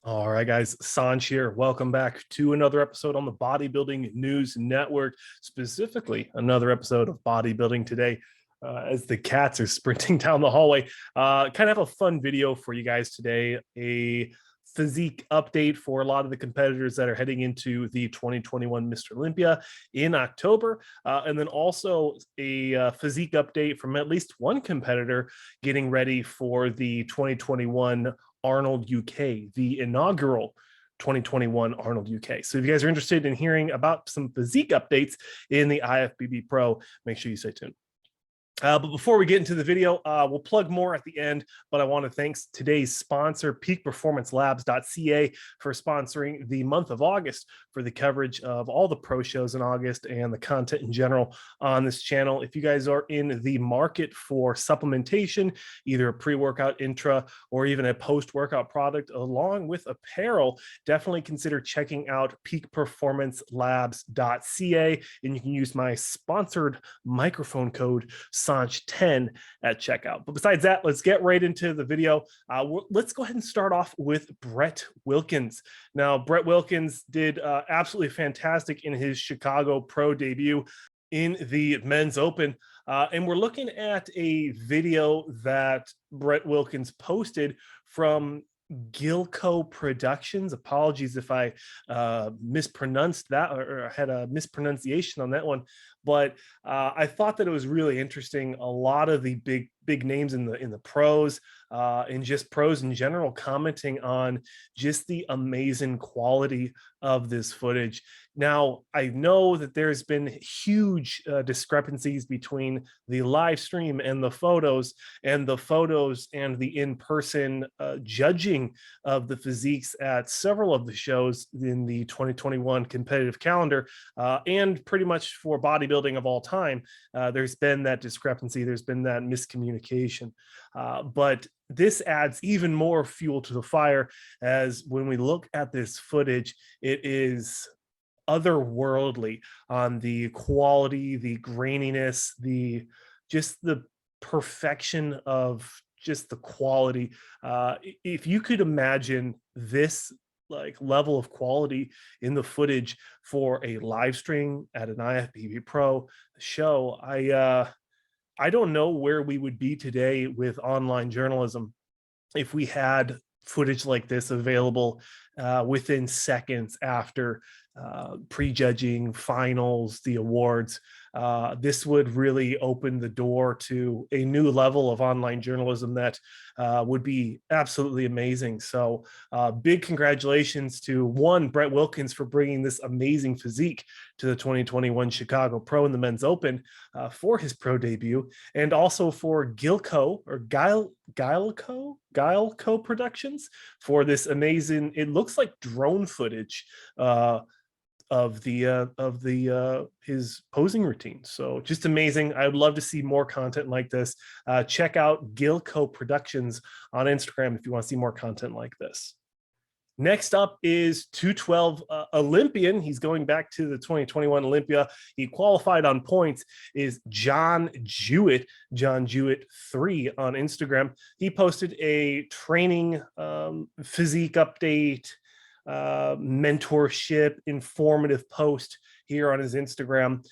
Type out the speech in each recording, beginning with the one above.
All right, guys, Sanj here. Welcome back to another episode on the Bodybuilding News Network, specifically another episode of Bodybuilding Today. As the cats are sprinting down the hallway, kind of have a fun video for you guys today, a physique update for a lot of the competitors that are heading into the 2021 Mr. Olympia in October, and then also a physique update from at least one competitor getting ready for the 2021 Arnold UK, the inaugural 2021 Arnold UK. So if you guys are interested in hearing about some physique updates in the IFBB Pro, make sure you stay tuned. But before we get into the video, we'll plug more at the end, but I want to thank today's sponsor, peakperformancelabs.ca, for sponsoring the month of August for the coverage of all the pro shows in August and the content in general on this channel. If you guys are in the market for supplementation, either a pre-workout intra or even a post-workout product along with apparel, definitely consider checking out peakperformancelabs.ca, and you can use my sponsored microphone code Sanj10 at checkout. But besides that, let's get right into the video. Let's go ahead and start off with Brett Wilkins. Now, Brett Wilkins did absolutely fantastic in his Chicago Pro debut in the Men's Open. And we're looking at a video that Brett Wilkins posted from Gilco Productions. Apologies if I mispronounced that or had a mispronunciation on that one, but I thought that it was really interesting. A lot of the big names in the pros and just pros in general commenting on just the amazing quality of this footage. Now, I know that there's been huge discrepancies between the live stream and the photos and the in-person judging of the physiques at several of the shows in the 2021 competitive calendar, and pretty much for bodybuilding of all time. There's been that discrepancy, there's been that miscommunication, but this adds even more fuel to the fire, as when we look at this footage, it is otherworldly on the quality, the graininess, just the perfection of just the quality. If you could imagine this like level of quality in the footage for a live stream at an IFBB Pro show, I don't know where we would be today with online journalism if we had footage like this available within seconds after prejudging, finals, the awards. This would really open the door to a new level of online journalism that would be absolutely amazing. So big congratulations to Brett Wilkins for bringing this amazing physique to the 2021 Chicago Pro in the Men's Open for his pro debut, and also for Gilco Productions for this amazing, it looks like drone footage of his posing routine. So just amazing. I would love to see more content like this. Check out Gilco Productions on Instagram if you want to see more content like this. Next up is 212 Olympian. He's going back to the 2021 Olympia. He qualified on points, is John Jewett, John Jewett 3 on Instagram. He posted a training physique update, mentorship, informative post here on his Instagram,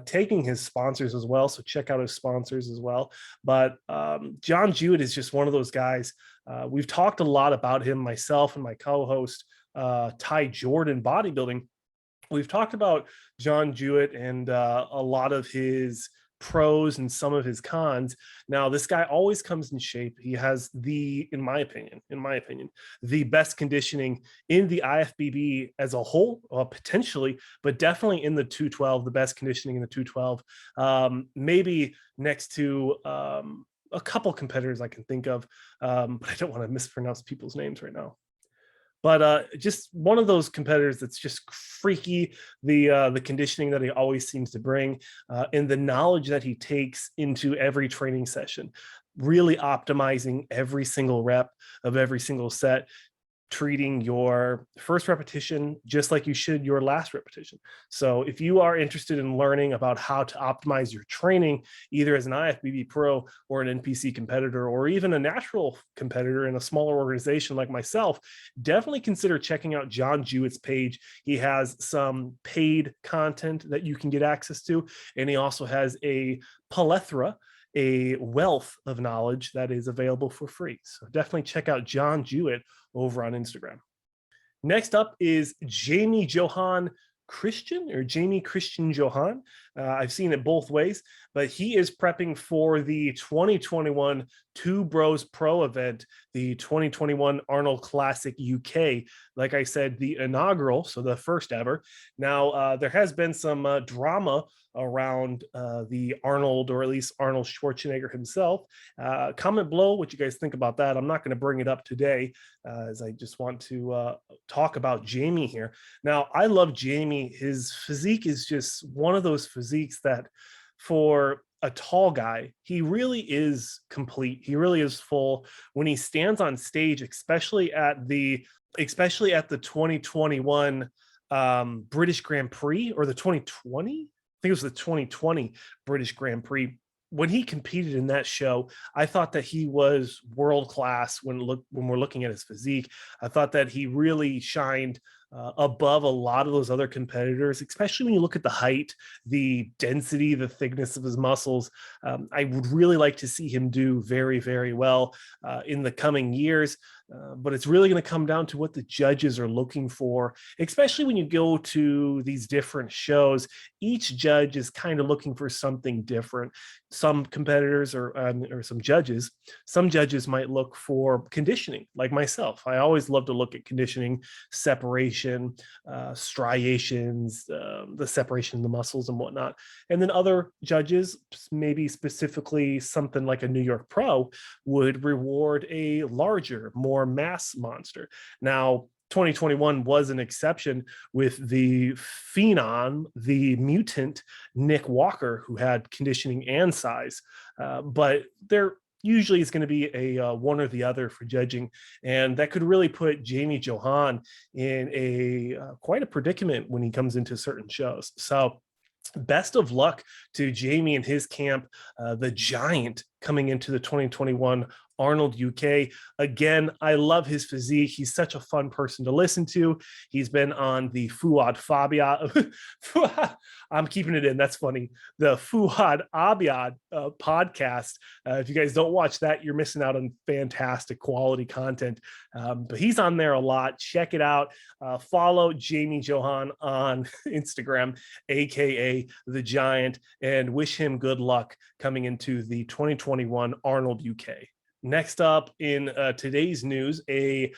taking his sponsors as well. So check out his sponsors as well. But John Jewett is just one of those guys. We've talked a lot about him, myself and my co-host, Ty Jordan Bodybuilding. We've talked about John Jewett and a lot of his pros and some of his cons. Now, this guy always comes in shape. He has in my opinion, the best conditioning in the IFBB as a whole, potentially, but definitely in the 212, the best conditioning in the 212, maybe next to a couple competitors I can think of, but I don't want to mispronounce people's names right now. But just one of those competitors that's just freaky, the conditioning that he always seems to bring, and the knowledge that he takes into every training session, really optimizing every single rep of every single set, treating your first repetition just like you should your last repetition. So if you are interested in learning about how to optimize your training, either as an IFBB pro or an NPC competitor, or even a natural competitor in a smaller organization like myself, definitely consider checking out John Jewett's page. He has some paid content that you can get access to, and he also has a plethora, a wealth of knowledge that is available for free. So definitely check out John Jewett over on Instagram. Next up is Jamie Johann Christian, or Jamie christian-johal. I've seen it both ways, but he is prepping for the 2021 Two Bros Pro event, the 2021 Arnold Classic UK. Like I said, the inaugural, so the first ever. Now, there has been some drama around the Arnold, or at least Arnold Schwarzenegger himself. Comment below what you guys think about that. I'm not going to bring it up today, as I just want to talk about Jamie here. Now, I love Jamie. His physique is just one of those physiques that, for a tall guy, he really is complete. He really is full when he stands on stage, especially at the 2021 British Grand Prix, or the 2020. I think it was the 2020 British Grand Prix. When he competed in that show, I thought that he was world class. When we're looking at his physique, I thought that he really shined above a lot of those other competitors, especially when you look at the height, the density, the thickness of his muscles. I would really like to see him do very, very well in the coming years. But it's really going to come down to what the judges are looking for, especially when you go to these different shows. Each judge is kind of looking for something different. Some competitors or some judges might look for conditioning, like myself. I always love to look at conditioning, separation, striations, the separation of the muscles and whatnot. And then other judges, maybe specifically something like a New York Pro, would reward a larger, more mass monster. Now, 2021 was an exception with the phenom, the mutant Nick Walker, who had conditioning and size. But there usually is going to be a one or the other for judging, and that could really put Jamie Johann in a quite a predicament when he comes into certain shows. So best of luck to Jamie and his camp, the Giant, coming into the 2021 Arnold UK. Again, I love his physique. He's such a fun person to listen to. He's been on the Fuad Fabia. I'm keeping it in. That's funny. The Fuad Abiad podcast. If you guys don't watch that, you're missing out on fantastic quality content. But he's on there a lot. Check it out. Follow Jamie Johann on Instagram, aka the Giant, and wish him good luck coming into the 2021 Arnold UK. Next up in today's news, a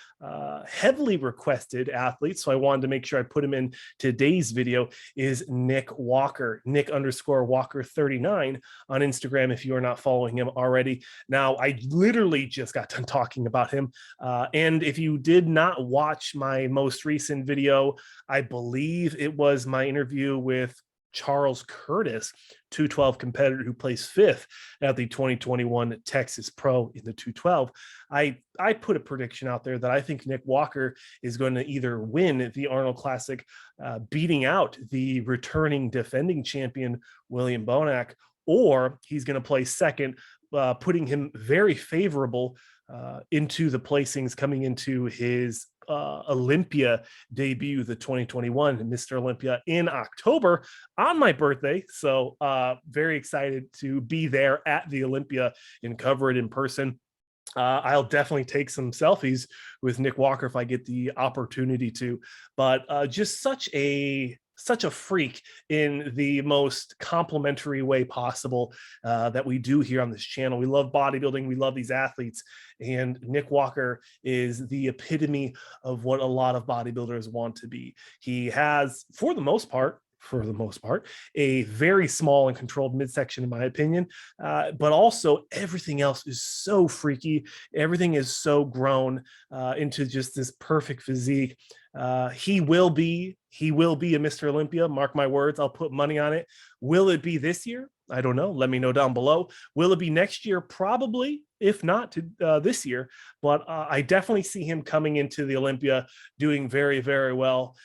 heavily requested athlete, so I wanted to make sure I put him in today's video, is Nick Walker, Nick_Walker39 on Instagram, if you are not following him already. Now, I literally just got done talking about him, and if you did not watch my most recent video, I believe it was my interview with Charles Curtis, 212 competitor who placed 5th at the 2021 Texas Pro in the 212. I put a prediction out there that I think Nick Walker is going to either win the Arnold Classic, beating out the returning defending champion William Bonac, or he's going to place second, putting him very favorable into the placings coming into his Olympia debut, the 2021 Mr. Olympia, in October on my birthday. So very excited to be there at the Olympia and cover it in person. I'll definitely take some selfies with Nick Walker if I get the opportunity to, but just such a freak in the most complimentary way possible that we do here on this channel. We love bodybuilding. We love these athletes. And Nick Walker is the epitome of what a lot of bodybuilders want to be. He has, for the most part, a very small and controlled midsection, in my opinion, but also everything else is so freaky. Everything is so grown into just this perfect physique. He will be a Mr. Olympia. Mark my words. I'll put money on it. Will it be this year? I don't know. Let me know down below. Will it be next year? Probably, if not to this year. But I definitely see him coming into the Olympia doing very, very well.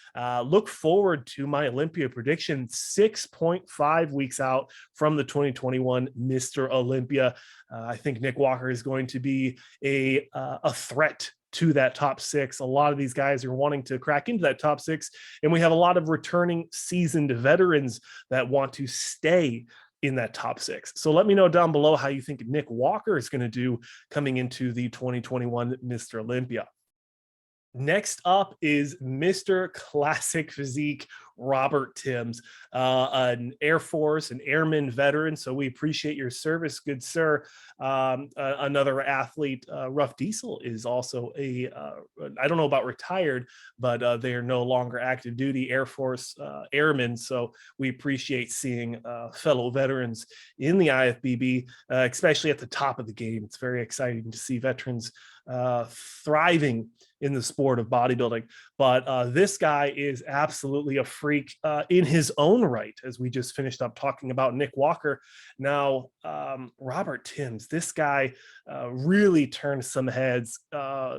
Look forward to my Olympia prediction 6.5 weeks out from the 2021 Mr. Olympia. I think Nick Walker is going to be a threat to that top six. A lot of these guys are wanting to crack into that top six, and we have a lot of returning seasoned veterans that want to stay in that top six. So let me know down below how you think Nick Walker is going to do coming into the 2021 Mr. Olympia. Next up is Mr. Classic Physique, Robert Timms, an Air Force, an airman veteran. So we appreciate your service, good sir. Another athlete, Rough Diesel, is also I don't know about retired, but they are no longer active duty Air Force airmen. So we appreciate seeing fellow veterans in the IFBB, especially at the top of the game. It's very exciting to see veterans thriving in the sport of bodybuilding. But this guy is absolutely a freak in his own right, as we just finished up talking about Nick Walker. Now, Robert Timms, this guy really turned some heads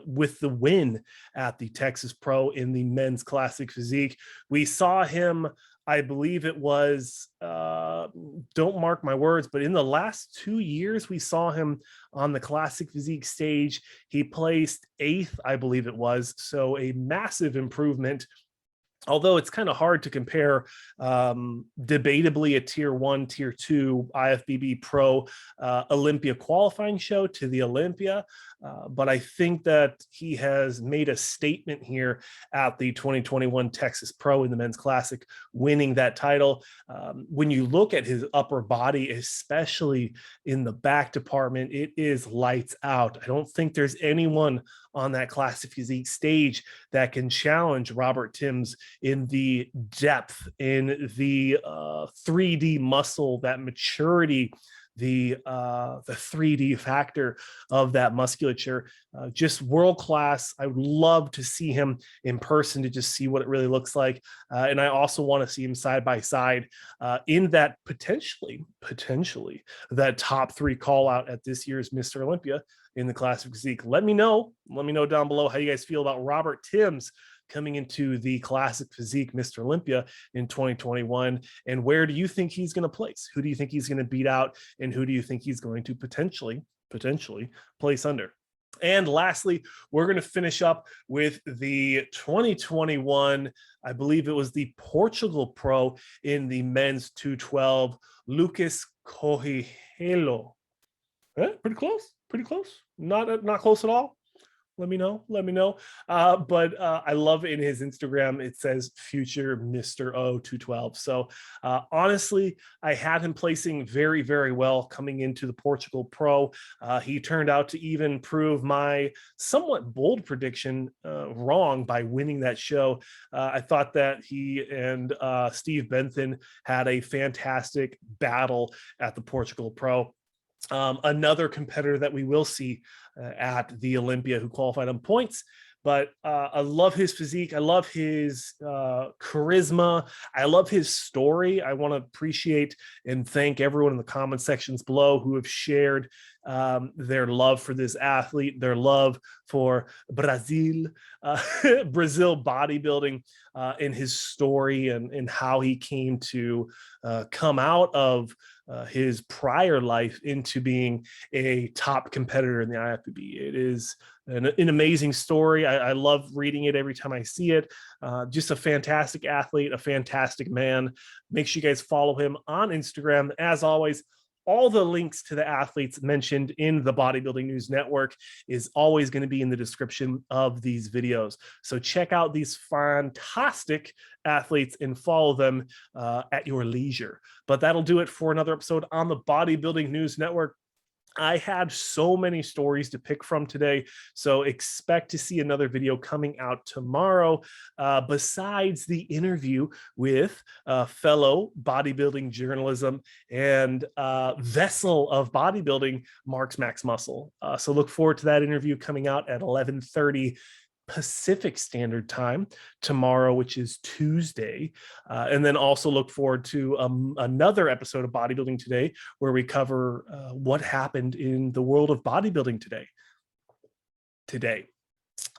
with the win at the Texas Pro in the men's classic physique. We saw him, I believe it was, don't mark my words, but in the last 2 years, we saw him on the classic physique stage. He placed 8th, I believe it was. So a massive improvement. Although it's kind of hard to compare debatably a tier 1, tier 2 IFBB Pro Olympia qualifying show to the Olympia. But I think that he has made a statement here at the 2021 Texas Pro in the men's classic, winning that title. When you look at his upper body, especially in the back department, it is lights out. I don't think there's anyone on that classic physique stage that can challenge Robert Timms in the depth, in the 3D muscle, that maturity, the 3D factor of that musculature. Just world class. I would love to see him in person to just see what it really looks like. And I also want to see him side by side in that potentially that top 3 call out at this year's Mr. Olympia in the classic physique. Let me know down below how you guys feel about Robert Timms coming into the classic physique Mr. Olympia in 2021. And where do you think he's going to place? Who do you think he's going to beat out? And who do you think he's going to potentially place under? And lastly, we're going to finish up with the 2021, I believe it was the Portugal Pro in the men's 212, Lucas Coelho. Pretty close. Not close at all. Let me know. But I love in his Instagram, it says future Mr. O 212. So honestly, I had him placing very, very well coming into the Portugal Pro. He turned out to even prove my somewhat bold prediction wrong by winning that show. I thought that he and Steve Bentham had a fantastic battle at the Portugal Pro. Another competitor that we will see at the Olympia who qualified on points. But I love his physique. I love his charisma. I love his story. I want to appreciate and thank everyone in the comment sections below who have shared their love for this athlete, their love for Brazil bodybuilding, and his story and how he came to come out of his prior life into being a top competitor in the IFBB. It is an amazing story. I love reading it every time I see it. Just a fantastic athlete, a fantastic man. Make sure you guys follow him on Instagram. As always, all the links to the athletes mentioned in the Bodybuilding News Network is always going to be in the description of these videos. So check out these fantastic athletes and follow them at your leisure. But that'll do it for another episode on the Bodybuilding News Network. I had so many stories to pick from today, so expect to see another video coming out tomorrow. Besides the interview with fellow bodybuilding journalism and vessel of bodybuilding, Mark's Max Muscle. So look forward to that interview coming out at 11:30 Pacific Standard Time tomorrow, which is Tuesday. And then also look forward to another episode of Bodybuilding Today, where we cover what happened in the world of bodybuilding today.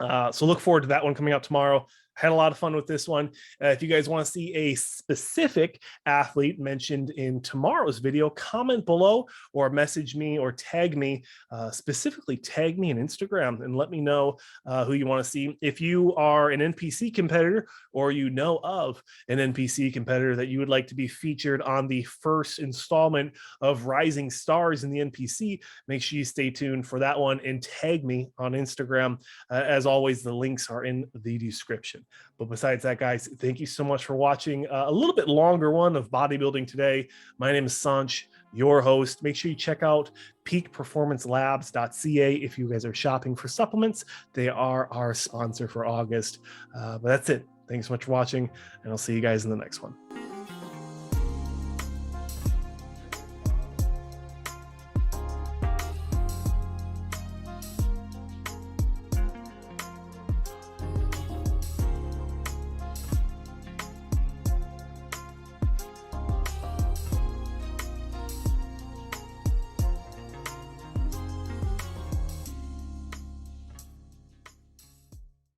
So look forward to that one coming out tomorrow. Had a lot of fun with this one. If you guys want to see a specific athlete mentioned in tomorrow's video, comment below or message me or tag me, specifically tag me on Instagram and let me know who you want to see. If you are an NPC competitor or you know of an NPC competitor that you would like to be featured on the first installment of Rising Stars in the NPC, make sure you stay tuned for that one and tag me on Instagram. As always, the links are in the description. But besides that, guys, thank you so much for watching a little bit longer one of Bodybuilding Today. My name is Sanch, your host. Make sure you check out peakperformancelabs.ca if you guys are shopping for supplements. They are our sponsor for August. But that's it. Thanks so much for watching, and I'll see you guys in the next one.